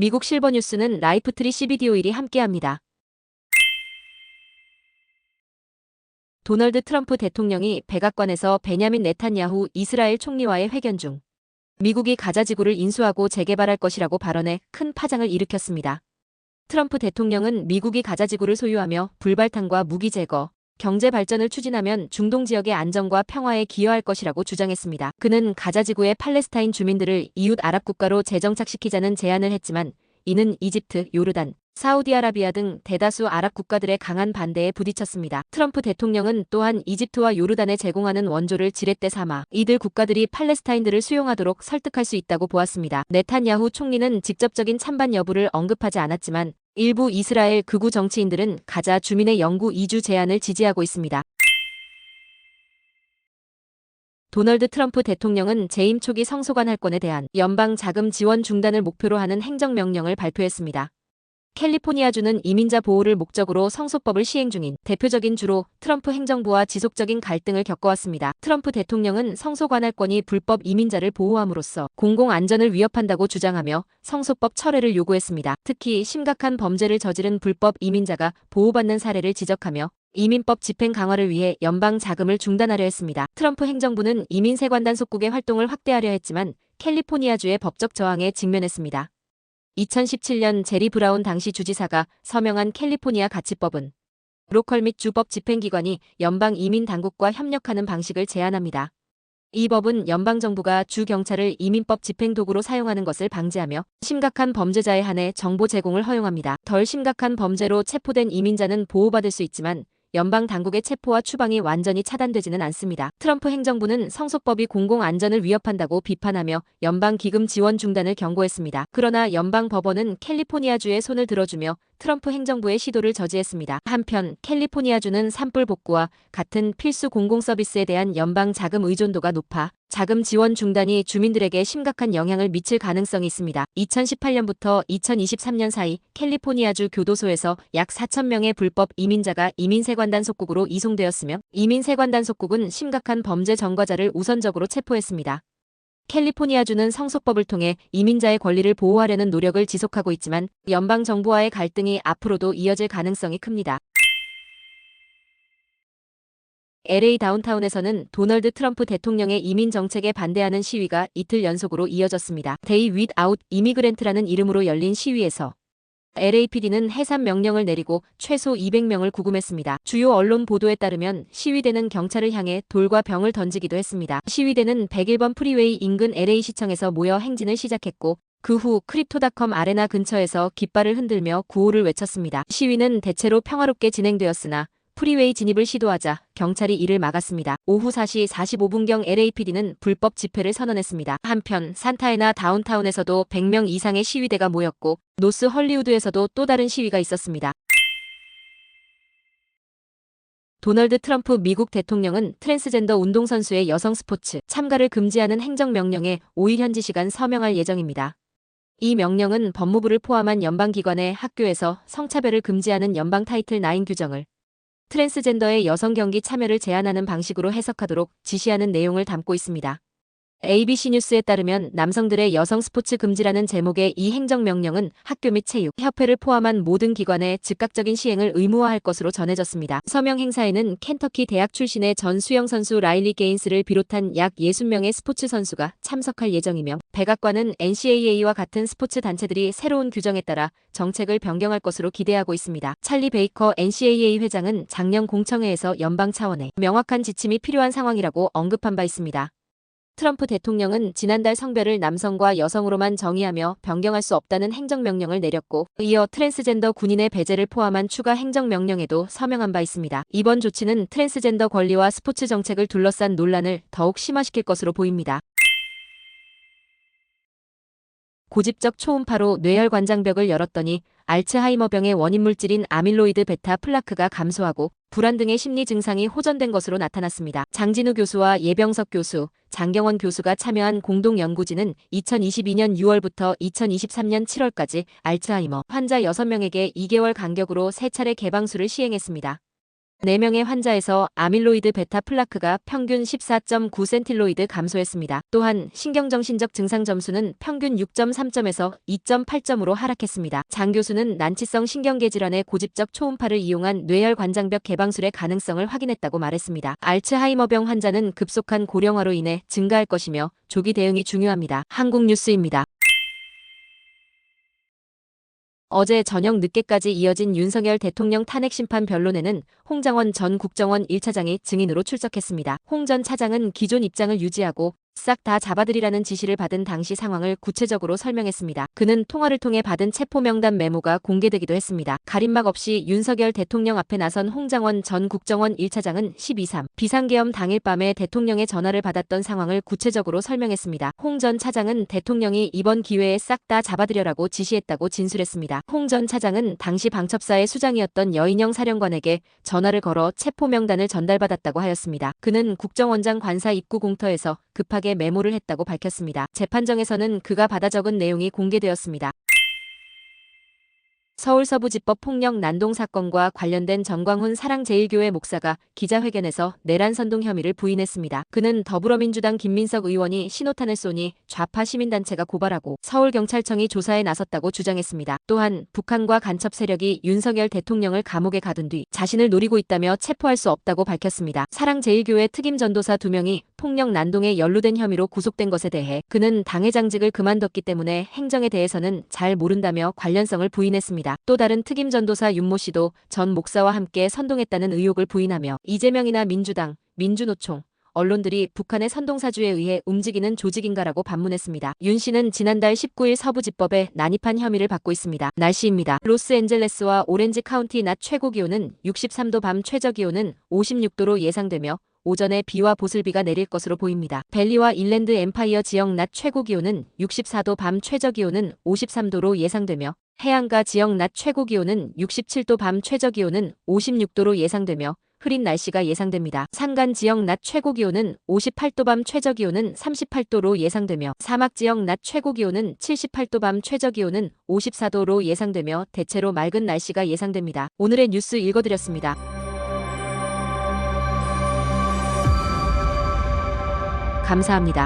미국 실버뉴스는 라이프트리 CBD 오일이 함께합니다. 도널드 트럼프 대통령이 백악관에서 베냐민 네탄야후 이스라엘 총리와의 회견 중 미국이 가자 지구를 인수하고 재개발할 것이라고 발언해 큰 파장을 일으켰습니다. 트럼프 대통령은 미국이 가자 지구를 소유하며 불발탄과 무기 제거, 경제 발전을 추진하면 중동 지역의 안정과 평화에 기여할 것이라고 주장했습니다. 그는 가자 지구의 팔레스타인 주민들을 이웃 아랍 국가로 재정착시키자는 제안을 했지만 이는 이집트, 요르단, 사우디아라비아 등 대다수 아랍 국가들의 강한 반대에 부딪혔습니다. 트럼프 대통령은 또한 이집트와 요르단에 제공하는 원조를 지렛대 삼아 이들 국가들이 팔레스타인들을 수용하도록 설득할 수 있다고 보았습니다. 네탄야후 총리는 직접적인 찬반 여부를 언급하지 않았지만 일부 이스라엘 극우 정치인들은 가자 주민의 영구 이주 제안을 지지하고 있습니다. 도널드 트럼프 대통령은 재임 초기 성소관 할권에 대한 연방 자금 지원 중단을 목표로 하는 행정명령을 발표했습니다. 캘리포니아주는 이민자 보호를 목적으로 성소법을 시행 중인 대표적인 주로 트럼프 행정부와 지속적인 갈등을 겪어왔습니다. 트럼프 대통령은 성소관할권이 불법 이민자를 보호함으로써 공공안전을 위협한다고 주장하며 성소법 철회를 요구했습니다. 특히 심각한 범죄를 저지른 불법 이민자가 보호받는 사례를 지적하며 이민법 집행 강화를 위해 연방 자금을 중단하려 했습니다. 트럼프 행정부는 이민세관단 속국의 활동을 확대하려 했지만 캘리포니아주의 법적 저항에 직면했습니다. 2017년 제리 브라운 당시 주지사가 서명한 캘리포니아 가치법은 로컬 및 주법 집행기관이 연방 이민 당국과 협력하는 방식을 제안합니다. 이 법은 연방정부가 주 경찰을 이민법 집행 도구로 사용하는 것을 방지하며 심각한 범죄자에 한해 정보 제공을 허용합니다. 덜 심각한 범죄로 체포된 이민자는 보호받을 수 있지만 연방 당국의 체포와 추방이 완전히 차단되지는 않습니다. 트럼프 행정부는 성소법이 공공안전을 위협한다고 비판하며 연방 기금 지원 중단을 경고했습니다. 그러나 연방 법원은 캘리포니아주의 손을 들어주며 트럼프 행정부의 시도를 저지했습니다. 한편 캘리포니아주는 산불 복구와 같은 필수 공공서비스에 대한 연방 자금 의존도가 높아 자금 지원 중단이 주민들에게 심각한 영향을 미칠 가능성이 있습니다. 2018년부터 2023년 사이 캘리포니아주 교도소에서 약 4,000명의 불법 이민자가 이민세관단 속국으로 이송되었으며 이민세관단 속국은 심각한 범죄 전과자를 우선적으로 체포했습니다. 캘리포니아주는 성소법을 통해 이민자의 권리를 보호하려는 노력을 지속하고 있지만 연방 정부와의 갈등이 앞으로도 이어질 가능성이 큽니다. LA 다운타운에서는 도널드 트럼프 대통령의 이민 정책에 반대하는 시위가 이틀 연속으로 이어졌습니다. Day Without Immigrant라는 이름으로 열린 시위에서 LAPD는 해산 명령을 내리고 최소 200명을 구금했습니다. 주요 언론 보도에 따르면 시위대는 경찰을 향해 돌과 병을 던지기도 했습니다. 시위대는 101번 프리웨이 인근 LA시청에서 모여 행진을 시작했고 그 후 크립토닷컴 아레나 근처에서 깃발을 흔들며 구호를 외쳤습니다. 시위는 대체로 평화롭게 진행되었으나 프리웨이 진입을 시도하자 경찰이 이를 막았습니다. 오후 4시 45분경 LAPD는 불법 집회를 선언했습니다. 한편 산타애나 다운타운에서도 100명 이상의 시위대가 모였고 노스 헐리우드에서도 또 다른 시위가 있었습니다. 도널드 트럼프 미국 대통령은 트랜스젠더 운동선수의 여성 스포츠 참가를 금지하는 행정명령에 5일 현지 시간 서명할 예정입니다. 이 명령은 법무부를 포함한 연방기관의 학교에서 성차별을 금지하는 연방 타이틀 9 규정을 트랜스젠더의 여성 경기 참여를 제한하는 방식으로 해석하도록 지시하는 내용을 담고 있습니다. ABC 뉴스에 따르면 남성들의 여성 스포츠 금지라는 제목의 이 행정명령은 학교 및 체육, 협회를 포함한 모든 기관에 즉각적인 시행을 의무화할 것으로 전해졌습니다. 서명 행사에는 켄터키 대학 출신의 전 수영 선수 라일리 게인스를 비롯한 약 60명의 스포츠 선수가 참석할 예정이며 백악관은 NCAA와 같은 스포츠 단체들이 새로운 규정에 따라 정책을 변경할 것으로 기대하고 있습니다. 찰리 베이커 NCAA 회장은 작년 공청회에서 연방 차원의 명확한 지침이 필요한 상황이라고 언급한 바 있습니다. 트럼프 대통령은 지난달 성별을 남성과 여성으로만 정의하며 변경할 수 없다는 행정명령을 내렸고 이어 트랜스젠더 군인의 배제를 포함한 추가 행정명령에도 서명한 바 있습니다. 이번 조치는 트랜스젠더 권리와 스포츠 정책을 둘러싼 논란을 더욱 심화시킬 것으로 보입니다. 고집적 초음파로 뇌혈관장벽을 열었더니 알츠하이머병의 원인물질인 아밀로이드 베타 플라크가 감소하고 불안 등의 심리 증상이 호전된 것으로 나타났습니다. 장진우 교수와 예병석 교수, 장경원 교수가 참여한 공동연구진은 2022년 6월부터 2023년 7월까지 알츠하이머 환자 6명에게 2개월 간격으로 3차례 개방술을 시행했습니다. 4명의 환자에서 아밀로이드 베타 플라크가 평균 14.9센틸로이드 감소했습니다. 또한 신경정신적 증상 점수는 평균 6.3점에서 2.8점으로 하락했습니다. 장 교수는 난치성 신경계 질환의 고집적 초음파를 이용한 뇌열 관장벽 개방술의 가능성을 확인했다고 말했습니다. 알츠하이머병 환자는 급속한 고령화로 인해 증가할 것이며 조기 대응이 중요합니다. 한국 뉴스입니다. 어제 저녁 늦게까지 이어진 윤석열 대통령 탄핵 심판 변론에는 홍장원 전 국정원 1차장이 증인으로 출석했습니다. 홍 전 차장은 기존 입장을 유지하고 싹 다 잡아들이라는 지시를 받은 당시 상황을 구체적으로 설명했습니다. 그는 통화를 통해 받은 체포명단 메모가 공개되기도 했습니다. 가림막 없이 윤석열 대통령 앞에 나선 홍장원 전 국정원 1차장은 12.3 비상계엄 당일 밤에 대통령의 전화를 받았던 상황을 구체적으로 설명했습니다. 홍 전 차장은 대통령이 이번 기회에 싹 다 잡아들여라고 지시했다고 진술했습니다. 홍 전 차장은 당시 방첩사의 수장이었던 여인영 사령관에게 전화를 걸어 체포명단을 전달받았다고 하였습니다. 그는 국정원장 관사 입구 공터에서 급하게 메모를 했다고 밝혔습니다. 재판정에서는 그가 받아 적은 내용이 공개되었습니다. 서울서부지법 폭력 난동 사건과 관련된 전광훈 사랑제일교회 목사가 기자회견에서 내란 선동 혐의를 부인했습니다. 그는 더불어민주당 김민석 의원이 신호탄을 쏘니 좌파 시민단체가 고발하고 서울경찰청이 조사에 나섰다고 주장했습니다. 또한 북한과 간첩 세력이 윤석열 대통령을 감옥에 가둔 뒤 자신을 노리고 있다며 체포할 수 없다고 밝혔습니다. 사랑제일교회 특임 전도사 2명이 폭력 난동에 연루된 혐의로 구속된 것에 대해 그는 당회장직을 그만뒀기 때문에 행정에 대해서는 잘 모른다며 관련성을 부인했습니다. 또 다른 특임 전도사 윤모 씨도 전 목사와 함께 선동했다는 의혹을 부인하며 이재명이나 민주당, 민주노총, 언론들이 북한의 선동사주에 의해 움직이는 조직인가라고 반문했습니다. 윤 씨는 지난달 19일 서부지법에 난입한 혐의를 받고 있습니다. 날씨입니다. 로스앤젤레스와 오렌지 카운티 낮 최고기온은 63도, 밤 최저기온은 56도로 예상되며 오전에 비와 보슬비가 내릴 것으로 보입니다. 벨리와 인랜드 엠파이어 지역 낮 최고기온은 64도, 밤 최저기온은 53도로 예상되며 해안가 지역 낮 최고기온은 67도, 밤 최저기온은 56도로 예상되며 흐린 날씨가 예상됩니다. 산간 지역 낮 최고기온은 58도, 밤 최저기온은 38도로 예상되며 사막 지역 낮 최고기온은 78도, 밤 최저기온은 54도로 예상되며 대체로 맑은 날씨가 예상됩니다. 오늘의 뉴스 읽어드렸습니다. 감사합니다.